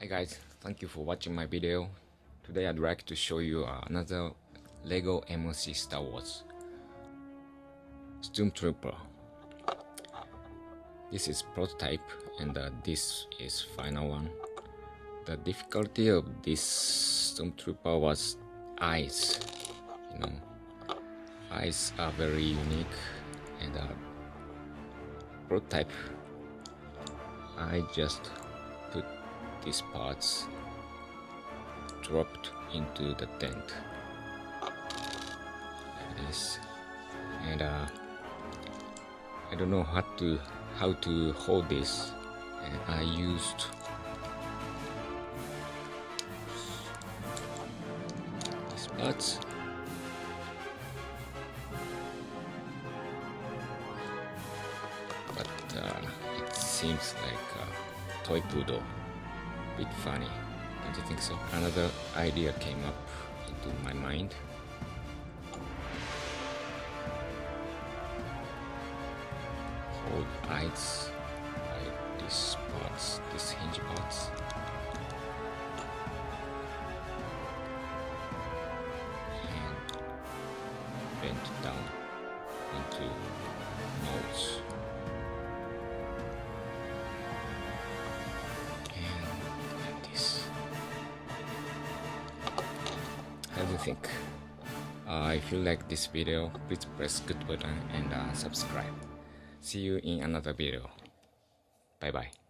Hi guys, thank you for watching my video. Today I'd like to show you another Lego MOC Star Wars Stoomtrooper. This is prototype and this is final one. The difficulty of this Stoomtrooper was eyes. Eyes are very unique and prototype. I just put these parts dropped into the tent like this, and I don't know how to hold this, and I used these parts. But it seems like a toy poodle. Bit funny, don't you think so? Another idea came up into my mind. Hold eyes by these parts, these hinge parts. And bend down into molds. How do you think? If you like this video, please press good button and subscribe. See you in another video. Bye bye.